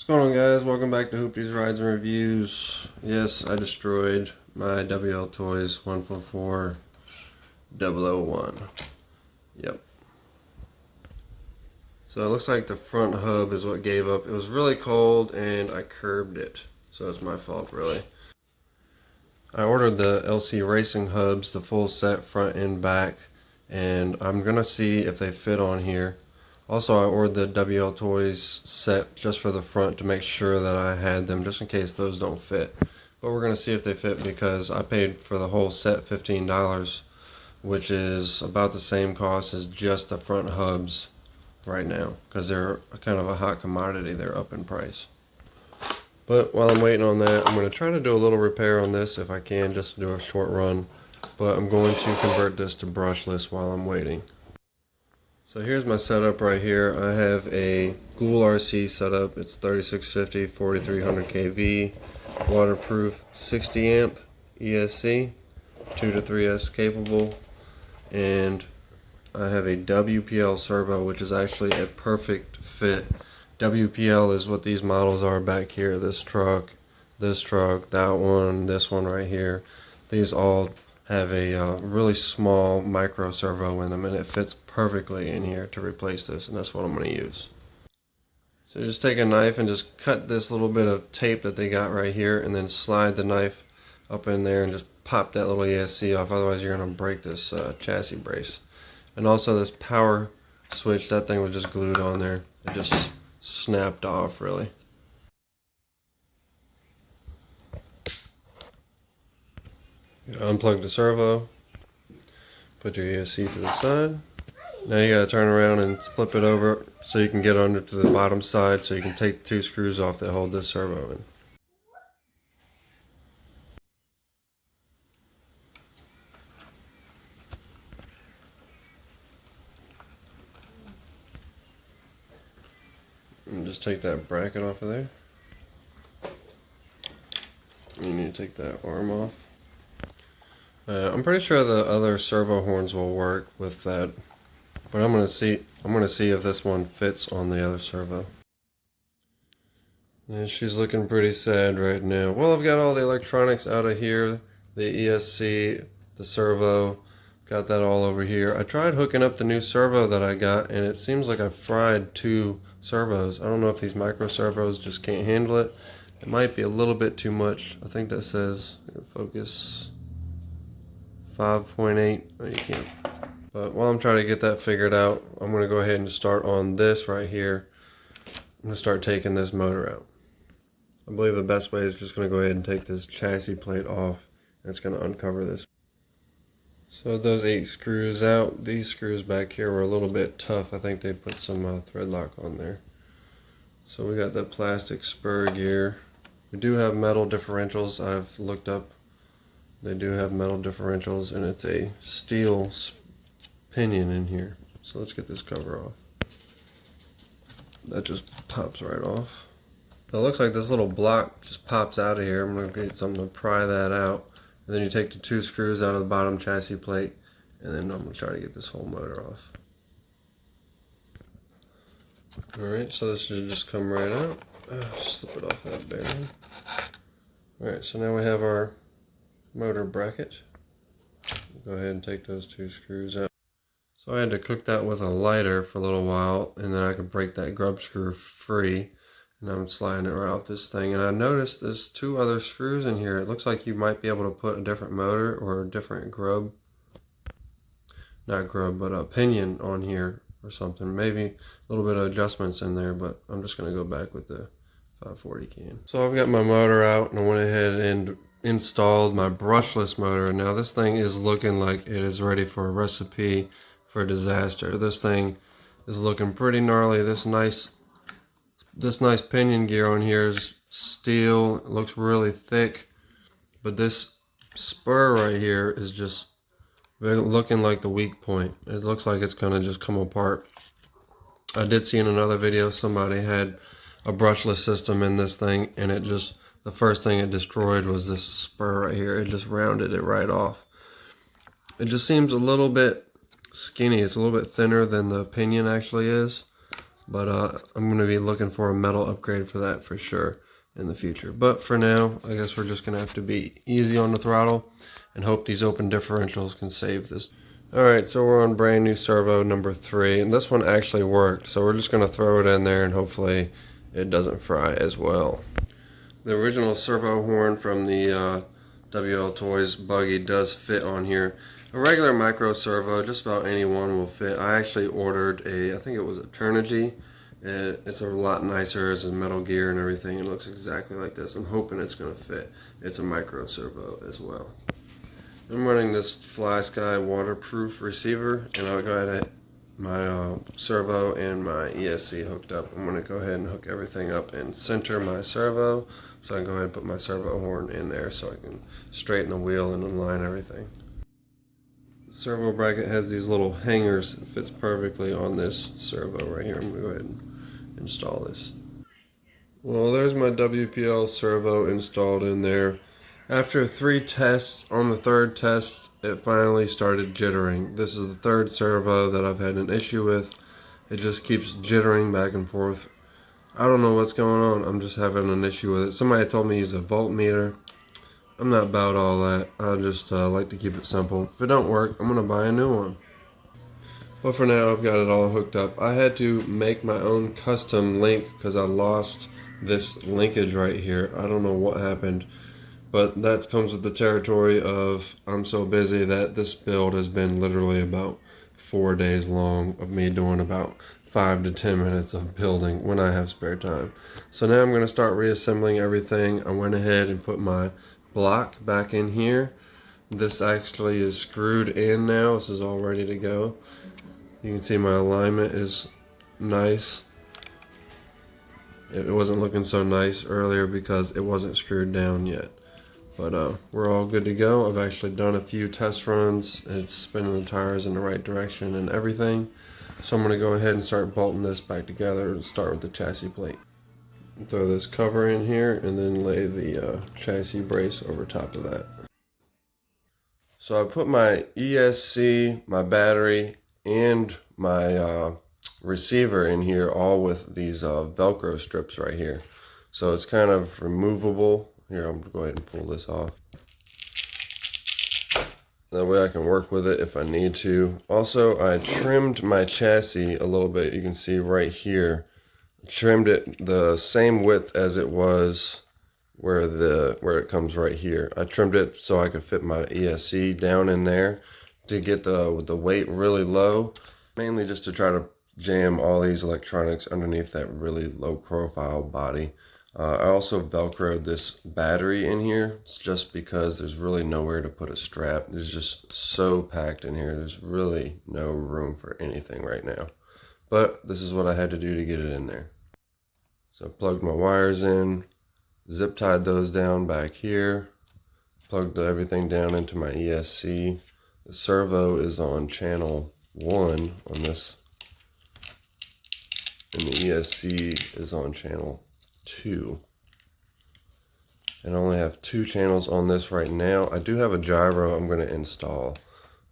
What's going on, guys? Welcome back to Wltoys Rides and Reviews. Yes, I destroyed my Wltoys 144-001. Yep. So it looks like the front hub is what gave up. It was really cold and I curbed it. So it's my fault, really. I ordered the LC Racing hubs, the full set front and back, and I'm going to see if they fit on here. Also, I ordered the Wltoys set just for the front to make sure that I had them, just in case those don't fit. But we're going to see if they fit because I paid for the whole set $15, which is about the same cost as just the front hubs right now, because they're kind of a hot commodity. They're up in price. But while I'm waiting on that, I'm going to try to do a little repair on this if I can, just to do a short run. But I'm going to convert this to brushless while I'm waiting. So here's my setup right here. I have a Ghoul RC setup. It's 3650, 4300 kV, waterproof, 60 amp ESC, 2 to 3S capable, and I have a WPL servo, which is actually a perfect fit. WPL is what these models are back here. This truck, that one, this one right here. These all have a really small micro servo in them, and it fits perfectly in here to replace this, and that's what I'm going to use. So just take a knife and just cut this little bit of tape that they got right here, and then slide the knife up in there and just pop that little ESC off, otherwise you're going to break this chassis brace. And also this power switch, that thing was just glued on there. It just snapped off, really. Unplug the servo, put your ESC to the side. Now you gotta turn around and flip it over so you can get under to the bottom side, so you can take 2 screws off that hold this servo in. And just take that bracket off of there. You need to take that arm off. I'm pretty sure the other servo horns will work with that, but I'm gonna see if this one fits on the other servo. And she's looking pretty sad right now. Well, I've got all the electronics out of here, the ESC, the servo, got that all over here. I tried hooking up the new servo that I got, and it seems like I fried 2 servos. I don't know if these micro servos just can't handle it. It might be a little bit too much. I think that says, focus, 5.8. Oh, you can't. But while I'm trying to get that figured out, I'm going to go ahead and start on this right here. I'm going to start taking this motor out. I believe the best way is just going to go ahead and take this chassis plate off, and it's going to uncover this. So those 8 screws out. These screws back here were a little bit tough. I think they put some thread lock on there. So we got the plastic spur gear. We do have metal differentials. I've looked up. They do have metal differentials, and it's a steel pinion in here. So let's get this cover off. That just pops right off. So it looks like this little block just pops out of here. I'm going to get something to pry that out. And then you take the 2 screws out of the bottom chassis plate, and then I'm going to try to get this whole motor off. Alright, so this should just come right out. Slip it off that bearing. Alright, so now we have our motor bracket. Go ahead and take those 2 screws out. So I had to cook that with a lighter for a little while, and then I could break that grub screw free. And I'm sliding it right off this thing. And I noticed there's 2 other screws in here. It looks like you might be able to put a different motor or a different a pinion on here or something. Maybe a little bit of adjustments in there, but I'm just going to go back with the 540 can. So I've got my motor out, and I went ahead and installed my brushless motor. Now this thing is looking like it is ready for a recipe for a disaster. This thing is looking pretty gnarly. This nice pinion gear on here is steel. It looks really thick, but this spur right here is just looking like the weak point. It looks like it's gonna just come apart. I did see in another video somebody had a brushless system in this thing, and it just, the first thing it destroyed was this spur right here. It just rounded it right off. It just seems a little bit skinny. It's a little bit thinner than the pinion actually is. But I'm going to be looking for a metal upgrade for that for sure in the future. But for now, I guess we're just going to have to be easy on the throttle and hope these open differentials can save this. Alright, so we're on brand new servo number 3, and this one actually worked, so we're just going to throw it in there and hopefully it doesn't fry as well. The original servo horn from the Wltoys buggy does fit on here. A regular micro servo, just about any one will fit. I actually ordered I think it was a Turnigy. It's a lot nicer, it's a metal gear and everything. It looks exactly like this. I'm hoping it's going to fit. It's a micro servo as well. I'm running this FlySky waterproof receiver, and I'll go ahead and my servo and my ESC hooked up. I'm going to go ahead and hook everything up and center my servo, so I can go ahead and put my servo horn in there so I can straighten the wheel and align everything. The servo bracket has these little hangers. It fits perfectly on this servo right here. I'm going to go ahead and install this. Well, there's my WPL servo installed in there. After 3 tests, on the 3rd test, it finally started jittering. This is the 3rd servo that I've had an issue with. It just keeps jittering back and forth. I don't know what's going on. I'm just having an issue with it. Somebody told me to use a voltmeter. I'm not about all that. I just like to keep it simple. If it don't work, I'm going to buy a new one. But for now, I've got it all hooked up. I had to make my own custom link because I lost this linkage right here. I don't know what happened. But that comes with the territory of I'm so busy that this build has been literally about 4 days long of me doing about 5 to 10 minutes of building when I have spare time. So now I'm going to start reassembling everything. I went ahead and put my block back in here. This actually is screwed in now. This is all ready to go. You can see my alignment is nice. It wasn't looking so nice earlier because it wasn't screwed down yet. But we're all good to go. I've actually done a few test runs. It's spinning the tires in the right direction and everything. So I'm going to go ahead and start bolting this back together and start with the chassis plate. Throw this cover in here and then lay the chassis brace over top of that. So I put my ESC, my battery, and my receiver in here all with these Velcro strips right here. So it's kind of removable. Here, I'm going to go ahead and pull this off. That way I can work with it if I need to. Also, I trimmed my chassis a little bit. You can see right here. Trimmed it the same width as it was where it comes right here. I trimmed it so I could fit my ESC down in there to get the weight really low. Mainly just to try to jam all these electronics underneath that really low profile body. I also Velcroed this battery in here. It's just because there's really nowhere to put a strap. It's just so packed in here. There's really no room for anything right now. But this is what I had to do to get it in there. So I plugged my wires in, zip tied those down back here, plugged everything down into my ESC. The servo is on channel 1 on this, and the ESC is on channel 2. And I only have 2 channels on this right now. I do have a gyro I'm going to install.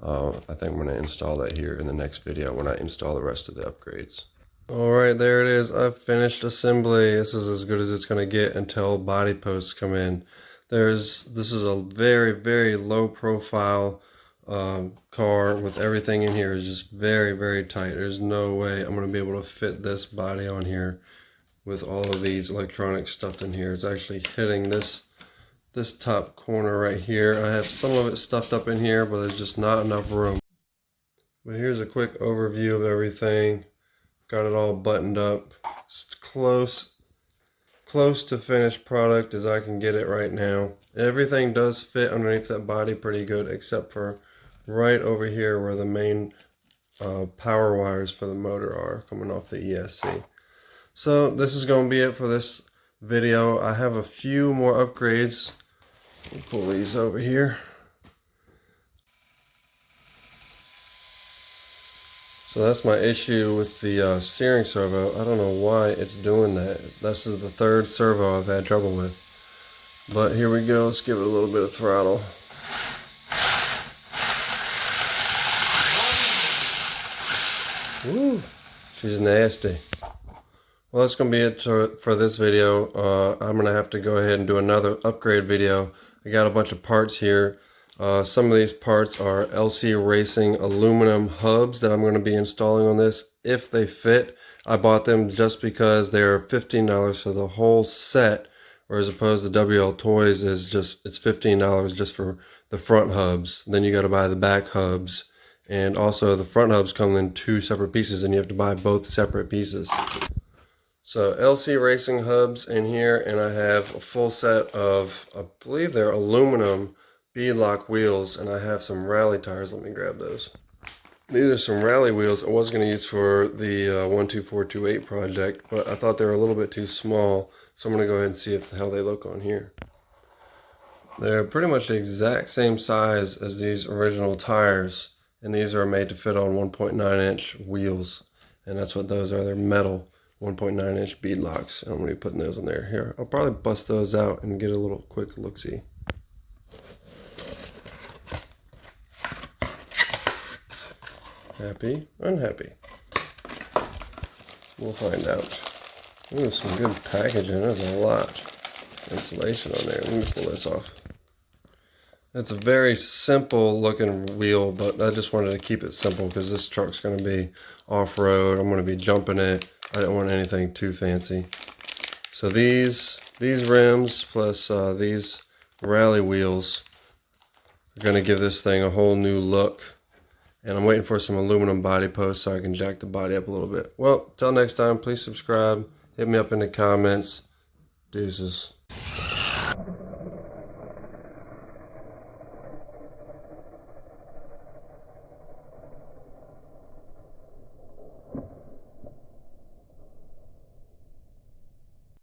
I think I'm going to install that here in the next video when I install the rest of the upgrades. Alright, there it is. I've finished assembly. This is as good as it's going to get until body posts come in. This is a very, very low profile car with everything in here is just very, very tight. There's no way I'm going to be able to fit this body on here with all of these electronics stuffed in here. It's actually hitting this top corner right here. I have some of it stuffed up in here, but there's just not enough room. But here's a quick overview of everything. Got it all buttoned up. It's close to finished product as I can get it right now. Everything does fit underneath that body pretty good, except for right over here where the main power wires for the motor are coming off the ESC. So this is going to be it for this video. I have a few more upgrades. I'll pull these over here. So that's my issue with the steering servo. I don't know why it's doing that. This is the 3rd servo I've had trouble with. But here we go. Let's give it a little bit of throttle. Woo! She's nasty. Well, that's going to be it for this video. I'm going to have to go ahead and do another upgrade video. I got a bunch of parts here. Some of these parts are LC Racing aluminum hubs that I'm going to be installing on this if they fit. I bought them just because they're $15 for the whole set, whereas opposed to Wltoys is it's $15 just for the front hubs. Then you got to buy the back hubs, and also the front hubs come in 2 separate pieces, and you have to buy both separate pieces. So LC Racing hubs in here, and I have a full set of, I believe they're aluminum beadlock wheels, and I have some rally tires. Let me grab those. These are some rally wheels I was going to use for the 12428 project, but I thought they were a little bit too small, so I'm going to go ahead and see how they look on here. They're pretty much the exact same size as these original tires, and these are made to fit on 1.9-inch wheels, and that's what those are. They're metal 1.9-inch beadlocks. I'm going to be putting those in there. Here, I'll probably bust those out and get a little quick look-see. Happy, unhappy. We'll find out. Ooh, some good packaging. There's a lot of insulation on there. Let me pull this off. It's a very simple looking wheel, but I just wanted to keep it simple because this truck's going to be off-road. I'm going to be jumping it. I didn't want anything too fancy. So these rims plus these rally wheels are going to give this thing a whole new look. And I'm waiting for some aluminum body posts so I can jack the body up a little bit. Well, till next time, please subscribe. Hit me up in the comments. Deuces.